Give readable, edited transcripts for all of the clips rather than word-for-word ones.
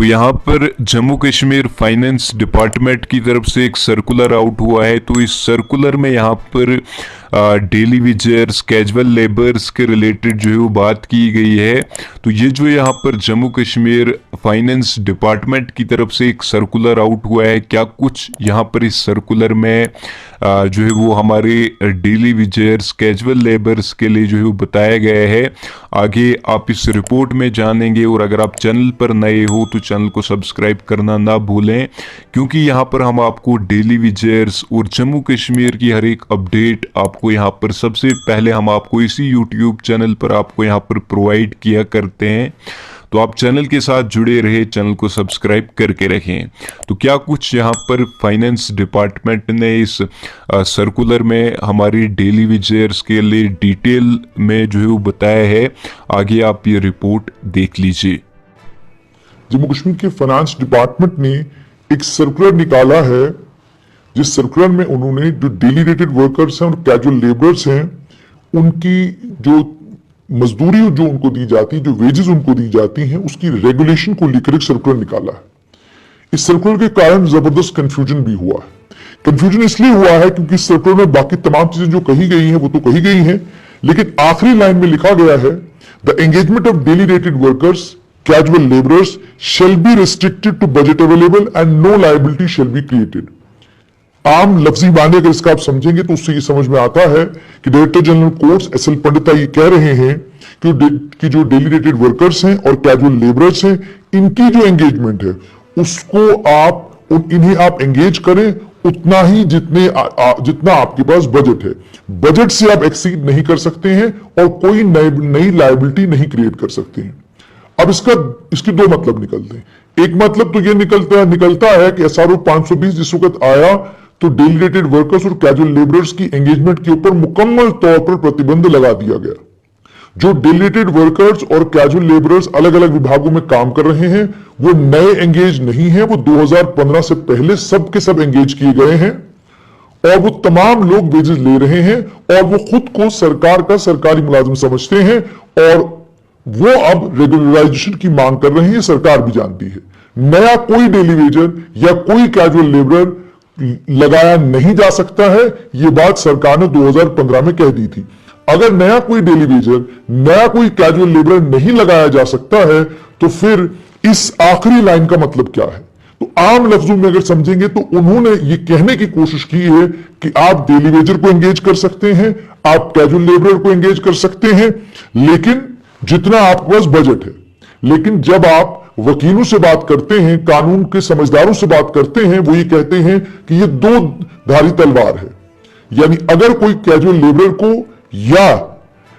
यहाँ पर Jammu Kashmir finance department की तरफ से एक सर्कुलर आउट हुआ है। तो इस सर्कुलर में यहाँ पर डेली वेजर्स, कैजुअल लेबर्स के रिलेटेड जो है वो बात की गई है। तो ये जो यहाँ पर जम्मू कश्मीर फाइनेंस डिपार्टमेंट की तरफ से एक सर्कुलर आउट हुआ है, क्या कुछ यहाँ पर इस सर्कुलर में जो है वो हमारे डेली वेजर्स, कैजुअल लेबर्स के लिए जो है वो बताया गया है, आगे आप इस रिपोर्ट में जानेंगे। और अगर आप चैनल पर नए हो तो चैनल को सब्सक्राइब करना ना भूलें, क्योंकि यहाँ पर हम आपको डेली वेजर्स और जम्मू कश्मीर की हर एक अपडेट आपको यहाँ पर सबसे पहले हम आपको इसी यूट्यूब चैनल पर आपको यहाँ पर प्रोवाइड किया करते हैं। तो आप चैनल के साथ जुड़े रहे, चैनल को सब्सक्राइब करके रखें। तो क्या कुछ यहाँ पर फाइनेंस डिपार्टमेंट ने इस सर्कुलर में हमारी डेली वेजर्स के लिए डिटेल में जो है वो बताया है, आगे आप ये रिपोर्ट देख लीजिए। जम्मू कश्मीर के फाइनेंस डिपार्टमेंट ने एक सर्कुलर निकाला है, जिस सर्कुलर में उन्होंने जो डेली रेटेड वर्कर्स हैं और कैजुअल लेबर्स हैं उनकी जो मजदूरी जो उनको दी जाती है, जो वेजेस उनको दी जाती हैं, उसकी रेगुलेशन को लेकर एक सर्कुलर निकाला है। इस सर्कुलर के कारण जबरदस्त कंफ्यूजन भी हुआ है। कंफ्यूजन इसलिए हुआ है क्योंकि इस सर्कुलर में बाकी तमाम चीजें जो कही गई हैं वो तो कही गई हैं, लेकिन आखिरी लाइन में लिखा गया है the engagement of daily rated workers, casual labourers shall be restricted to budget available and no liability shall be created। आम लफ्जी माने अगर इसका आप समझेंगे तो उससे ये समझ में आता है कि director general courts SL Pandita ये कह रहे हैं कि जो डेली रेटेड वर्कर्स हैं और कैजुअल लेबरर्स हैं, इनकी जो एंगेजमेंट है उसको इन्हें आप एंगेज करें उतना ही जितना आपके पास बजट है। बजट से आप एक्सीड नहीं कर सकते हैं और कोई नई लायबिलिटी नहीं क्रिएट कर सकते हैं। अब इसके दो मतलब निकलते हैं। एक मतलब तो ये निकलता है कि एसआरओ 520 जिस वक्त आया तो डेली रेटेड वर्कर्स और कैजुअल लेबरर्स की एंगेजमेंट के ऊपर मुकम्मल तौर पर प्रतिबंध लगा दिया गया। जो डेली रेटेड वर्कर्स और कैजुअल लेबरर्स अलग अलग विभागों में काम कर रहे हैं वो नए एंगेज नहीं है, वो 2015 से पहले सब के सब एंगेज किए गए हैं और वो तमाम लोग वेजेस ले रहे हैं और वो खुद को सरकार का सरकारी मुलाजिम समझते हैं और वो अब रेगुलराइजेशन की मांग कर रहे हैं, सरकार भी जानती है। नया कोई डेली वेजर या कोई कैजुअल लेबरर लगाया नहीं जा सकता है, ये बात सरकार ने 2015 में कह दी थी। अगर नया कोई डेली वेजर, नया कोई कैजुअल लेबरर नहीं लगाया जा सकता है तो फिर इस आखिरी लाइन का मतलब क्या है? तो आम लफ्जों में अगर समझेंगे तो उन्होंने ये कहने की कोशिश की है कि आप डेली वेजर को एंगेज कर सकते हैं, आप कैजुअल लेबरर को एंगेज कर सकते हैं, लेकिन जितना आपके पास बजट है। लेकिन जब आप वकीलों से बात करते हैं, कानून के समझदारों से बात करते हैं, वो ये कहते हैं कि ये दो धारी तलवार है। यानी अगर कोई कैजुअल लेबरर को या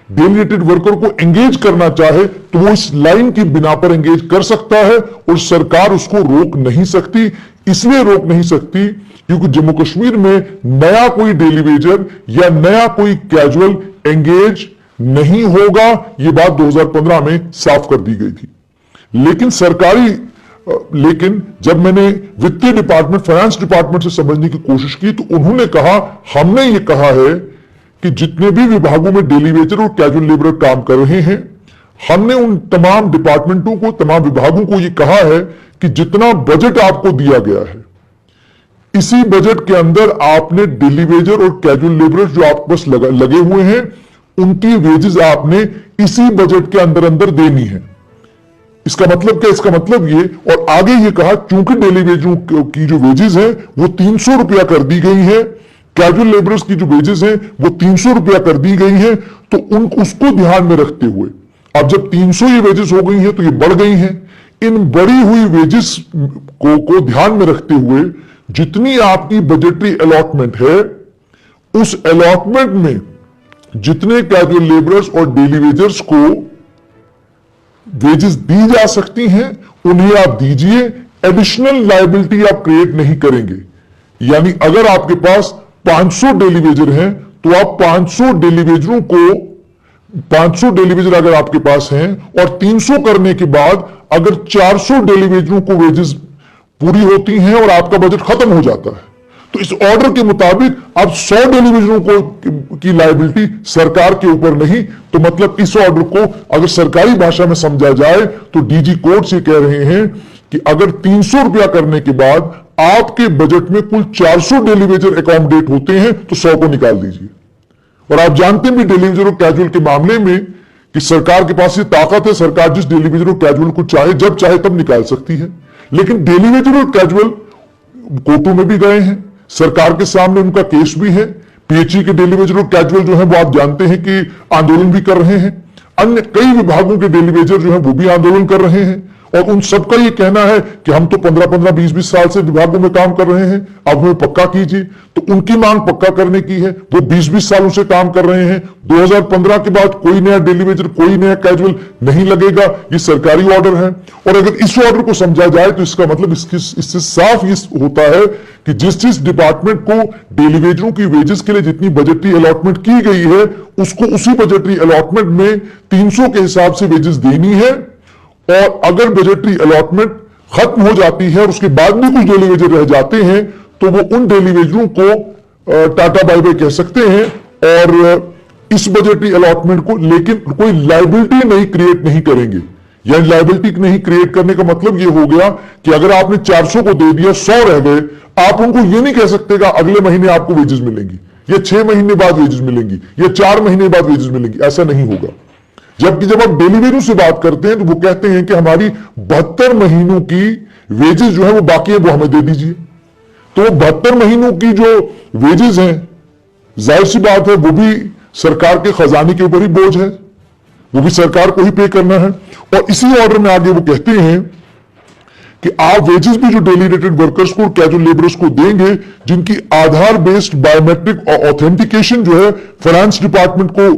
डेली रेटेड वर्कर को एंगेज करना चाहे तो वो इस लाइन की बिना पर एंगेज कर सकता है और सरकार उसको रोक नहीं सकती। इसलिए रोक नहीं सकती क्योंकि जम्मू कश्मीर में नया कोई डेली वेजर या नया कोई कैजुअल एंगेज नहीं होगा, यह बात 2015 में साफ कर दी गई थी। लेकिन जब मैंने वित्तीय डिपार्टमेंट, फाइनेंस डिपार्टमेंट से समझने की कोशिश की तो उन्होंने कहा, हमने ये कहा है कि जितने भी विभागों में डेली वेजर और कैजुअल लेबरर काम कर रहे हैं, हमने उन तमाम डिपार्टमेंटों को, तमाम विभागों को यह कहा है कि जितना बजट आपको दिया गया है इसी बजट के अंदर आपने डेली वेजर और कैजुअल लेबरर जो आपके पास लगे हुए हैं उनकी वेजेस आपने इसी बजट के अंदर देनी है। इसका मतलब क्या? इसका मतलब ये, और आगे ये कहा चूंकि डेली वेजरों की जो वेजेस हैं वो 300 रुपया कर दी गई है, कैजुअल लेबरर्स की जो वेजेस हैं वो 300 रुपया कर दी गई है, तो उसको ध्यान में रखते हुए अब जब 300 ये वेजेस हो गई हैं तो ये बढ़ गई हैं। इन बढ़ी हुई वेजेस को ध्यान में रखते हुए जितनी आपकी बजटरी अलॉटमेंट है उस अलॉटमेंट में जितने कैजुअल लेबरर्स और डेली वेजर्स को वेजेस दी जा सकती हैं उन्हें आप दीजिए। एडिशनल लायबिलिटी आप क्रिएट नहीं करेंगे। यानी अगर आपके पास 500 डेली वेजर हैं तो आप 500 डेली वेजरों को 500 डेली वेजर अगर आपके पास हैं और 300 करने के बाद अगर 400 डेली वेजरों को वेजेस पूरी होती हैं और आपका बजट खत्म हो जाता है तो इस ऑर्डर के मुताबिक अब 100 डेली वेजरों को की लायबिलिटी सरकार के ऊपर नहीं। तो मतलब इस ऑर्डर को अगर सरकारी भाषा में समझा जाए तो डीजी कोर्ट से कह रहे हैं कि अगर 300 रुपया करने के बाद आपके बजट में कुल 400 डेली वेजर अकोमोडेट होते हैं तो 100 को निकाल दीजिए। और आप जानते हैं भी डेली वेजर और कैजुअल के मामले में कि सरकार के पास ये ताकत है, सरकार जिस डेली वेजर और कैजुअल को चाहे जब चाहे तब निकाल सकती है। लेकिन डेली वेजर और कैजुअल कोर्टों में भी गए हैं, सरकार के सामने उनका केस भी है। पीएचई के डेली वेजर और कैजुअल जो है वो आप जानते हैं कि आंदोलन भी कर रहे हैं। अन्य कई विभागों के डेली वेजर जो है वो भी आंदोलन कर रहे हैं। और उन सबका ये कहना है कि हम तो 15-15, 20-20 साल से विभागों में काम कर रहे हैं, अब हमें पक्का कीजिए। तो उनकी मांग पक्का करने की है, वो 20-20 सालों से काम कर रहे हैं। 2015 के बाद कोई नया डेली वेजर, कोई नया कैजुअल नहीं लगेगा, ये सरकारी ऑर्डर है। और अगर इस ऑर्डर को समझा जाए तो इसका मतलब इससे साफ ये होता है कि जिस डिपार्टमेंट को डेली वेजरों की वेजेस के लिए जितनी बजटरी अलॉटमेंट की गई है उसको उसी बजटरी अलॉटमेंट में 300 के हिसाब से वेजेस देनी है। और अगर बजटरी अलॉटमेंट खत्म हो जाती है और उसके बाद भी कुछ डेली वेजर रह जाते हैं तो वो उन डेली वेजरों को टाटा बाय बाय कह सकते हैं और इस बजटरी अलॉटमेंट को लेकिन कोई लायबिलिटी नहीं क्रिएट नहीं करेंगे। यानी लायबिलिटी नहीं क्रिएट करने का मतलब ये हो गया कि अगर आपने 400 को दे दिया, 100 रह गए, आप उनको ये नहीं कह सकते कि अगले महीने आपको वेजेस मिलेंगी, या 6 महीने बाद वेजेस मिलेंगी, या 4 महीने बाद वेजेस मिलेंगी, ऐसा नहीं होगा। जबकि जब आप डेली वेजर से बात करते हैं तो वो कहते हैं कि हमारी 72 महीनों की वेजेस जो है वो बाकी है, वो हमें दे दीजिए। तो 72 महीनों की जो वेजेस हैं, जाहिर सी बात है वो भी सरकार के खजाने के ऊपर ही बोझ है, वो भी सरकार को ही पे करना है। और इसी ऑर्डर में आगे वो कहते हैं कि आप वेजेस भी जो डेली रेटेड वर्कर्स को और कैजुअल लेबरर्स को देंगे जिनकी आधार बेस्ड बायोमेट्रिक ऑथेंटिकेशन जो है फाइनेंस डिपार्टमेंट को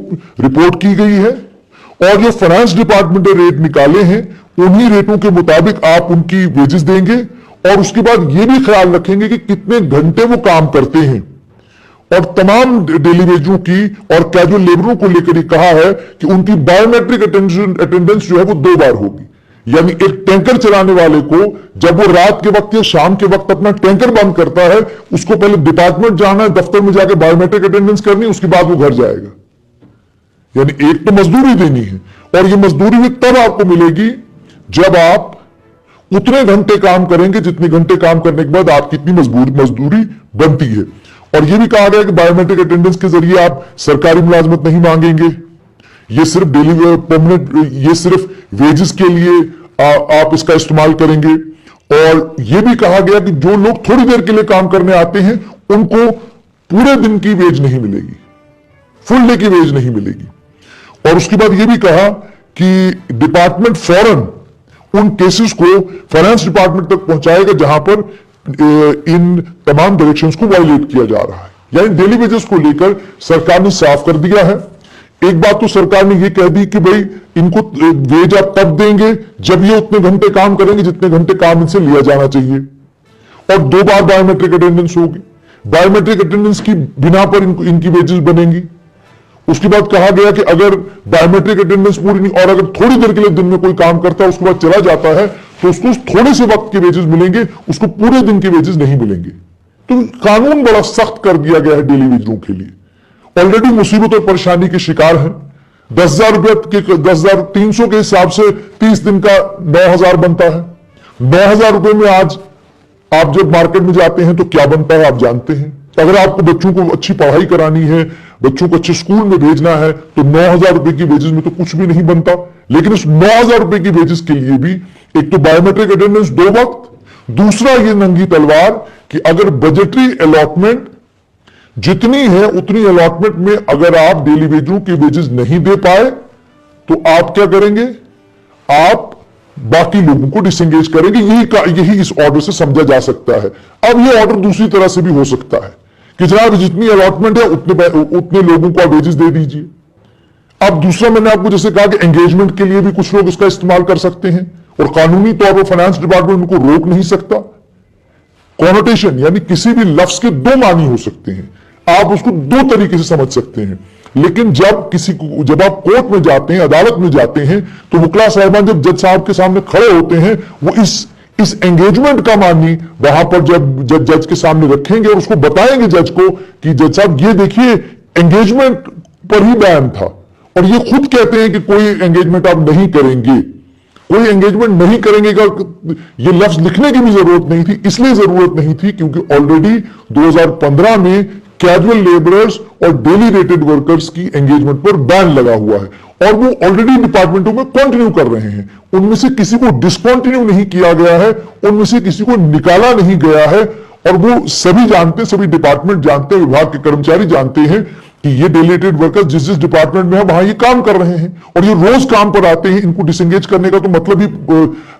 रिपोर्ट की गई है। और जो फाइनेंस डिपार्टमेंट ने रेट निकाले हैं उन्हीं रेटों के मुताबिक आप उनकी वेजेस देंगे। और उसके बाद ये भी ख्याल रखेंगे कि कितने घंटे वो काम करते हैं। और तमाम डेली वेजरों की और कैजुअल लेबरों को लेकर ये कहा है कि उनकी बायोमेट्रिक अटेंडेंस जो है वो 2 बार होगी। यानी एक टैंकर चलाने वाले को जब वो रात के वक्त या शाम के वक्त अपना टैंकर बंद करता है, उसको पहले डिपार्टमेंट जाना है, दफ्तर में जाकर बायोमेट्रिक अटेंडेंस करनी, उसके बाद वो घर जाएगा। यानी एक तो मजदूरी देनी है और ये मजदूरी भी तब आपको मिलेगी जब आप उतने घंटे काम करेंगे जितने घंटे काम करने के बाद आपकी इतनी मजदूरी बनती है। और यह भी कहा गया कि बायोमेट्रिक अटेंडेंस के जरिए आप सरकारी मुलाजमत नहीं मांगेंगे, ये सिर्फ डेली परमानेंट, ये सिर्फ वेजेस के लिए आप इसका इस्तेमाल करेंगे। और यह भी कहा गया कि जो लोग थोड़ी देर के लिए काम करने आते हैं उनको पूरे दिन की वेज नहीं मिलेगी, फुल डे की वेज नहीं मिलेगी। और उसके बाद यह भी कहा कि डिपार्टमेंट फौरन उन केसेस को फाइनेंस डिपार्टमेंट तक पहुंचाएगा जहां पर इन तमाम डायरेक्शंस को वायलेट किया जा रहा है। यानी डेली वेजेस को लेकर सरकार ने साफ कर दिया है। एक बात तो सरकार ने यह कह दी कि भाई इनको वेज आप तब देंगे जब ये उतने घंटे काम करेंगे जितने घंटे काम इनसे लिया जाना चाहिए। और 2 बार बायोमेट्रिक अटेंडेंस होगी, बायोमेट्रिक अटेंडेंस की बिना पर इनकी वेजेस बनेंगी। उसके बाद कहा गया कि अगर बायोमेट्रिक अटेंडेंस पूरी नहीं और अगर थोड़ी देर के लिए दिन में कोई काम करता है उसके बाद चला जाता है तो उसको थोड़े से वक्त के वेजेस मिलेंगे, उसको पूरे दिन के वेजेस नहीं मिलेंगे। तो कानून बड़ा सख्त कर दिया गया है डेली वेजरों के लिए। ऑलरेडी मुसीबत और परेशानी के शिकार हैं। 10,000 रुपए के 10,300 के हिसाब से 30 दिन का 9,000 बनता है। 9,000 रुपए में आज आप जब मार्केट में जाते हैं तो क्या बनता है आप जानते हैं। अगर आपको बच्चों को अच्छी पढ़ाई करानी है, बच्चों को अच्छे स्कूल में भेजना है तो 9,000 रुपए की वेजेस में तो कुछ भी नहीं बनता। लेकिन उस 9,000 रुपए की वेजेस के लिए भी एक तो बायोमेट्रिक अटेंडेंस 2 वक्त, दूसरा ये नंगी तलवार कि अगर बजटरी अलॉटमेंट जितनी है उतनी अलॉटमेंट में अगर आप डेली वेजरों की वेजेस नहीं दे पाए तो आप क्या करेंगे, आप बाकी लोगों को डिसएंगेज करेंगे। यही इस ऑर्डर से समझा जा सकता है। अब यह ऑर्डर दूसरी तरह से भी हो सकता है कि जनाब जितनी अलॉटमेंट है उतने लोगों को आप वेजेस दे दीजिए। अब दूसरा मैंने आपको जैसे कहा कि एंगेजमेंट के लिए भी कुछ लोग इसका इस्तेमाल कर सकते हैं और कानूनी तौर पर फाइनेंस डिपार्टमेंट उनको रोक नहीं सकता। कॉनोटेशन यानी किसी भी लफ्ज के 2 मानी हो सकते हैं, आप उसको 2 तरीके से समझ सकते हैं। लेकिन जब आप कोर्ट में जाते हैं, अदालत में जाते हैं तो वकील साहिबान जब जज साहब के सामने खड़े होते हैं वो इस एंगेजमेंट का मानी वहां पर जब जज के सामने रखेंगे और उसको बताएंगे जज को कि जज साहब ये देखिए एंगेजमेंट पर ही बयान था और ये खुद कहते हैं कि कोई एंगेजमेंट आप नहीं करेंगे। कोई एंगेजमेंट नहीं करेंगे का ये लफ्ज लिखने की भी जरूरत नहीं थी, इसलिए जरूरत नहीं थी क्योंकि ऑलरेडी 2015 में कैजुअल लेबरर्स और डेली रेटेड वर्कर्स की एंगेजमेंट पर बैन लगा हुआ है और वो ऑलरेडी डिपार्टमेंटों में कंटिन्यू कर रहे हैं। उनमें से किसी को डिसकंटिन्यू नहीं किया गया है, उनमें से किसी को निकाला नहीं गया है और वो सभी जानते, सभी डिपार्टमेंट जानते हैं, विभाग के कर्मचारी जानते हैं कि ये डेली रेटेड वर्कर्स जिस जिस डिपार्टमेंट में है वहां ये काम कर रहे हैं और ये रोज काम पर आते हैं। इनको डिसएंगेज करने का तो मतलब ही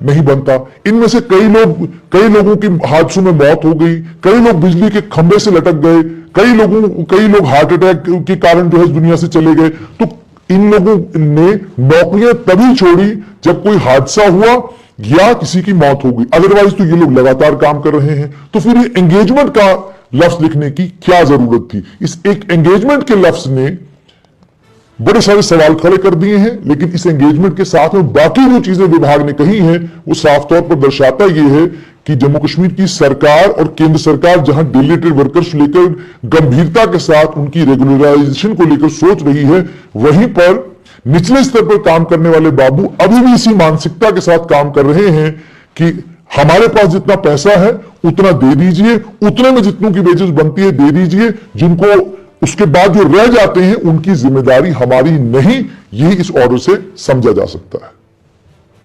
नहीं बनता। इनमें से कई लोगों की हादसों में मौत हो गई, कई लोग बिजली के खंभे से लटक गए, कई लोग हार्ट अटैक के कारण जो है इस दुनिया से चले गए। तो इन लोगों ने नौकरियां तभी छोड़ी जब कोई हादसा हुआ या किसी की मौत हो गई, अदरवाइज तो ये लोग लगातार काम कर रहे हैं। तो फिर ये एंगेजमेंट का लफ्ज लिखने की क्या जरूरत थी? इस एक एंगेजमेंट के लफ्ज ने बड़े सारे सवाल खड़े कर दिए हैं, लेकिन इस एंगेजमेंट के साथ में बाकी जो चीजें विभाग ने कही हैं वो साफ तौर पर दर्शाता यह है कि जम्मू कश्मीर की सरकार और केंद्र सरकार जहां डेली रेटेड वर्कर्स लेकर गंभीरता के साथ उनकी रेगुलराइजेशन को लेकर सोच रही है, वहीं पर निचले स्तर पर काम करने वाले बाबू अभी भी इसी मानसिकता के साथ काम कर रहे हैं कि हमारे पास जितना पैसा है उतना दे दीजिए, उतने में जितनों की वेजेस बनती है दे दीजिए, जिनको उसके बाद जो रह जाते हैं उनकी जिम्मेदारी हमारी नहीं, यही इस ऑर्डर से समझा जा सकता है।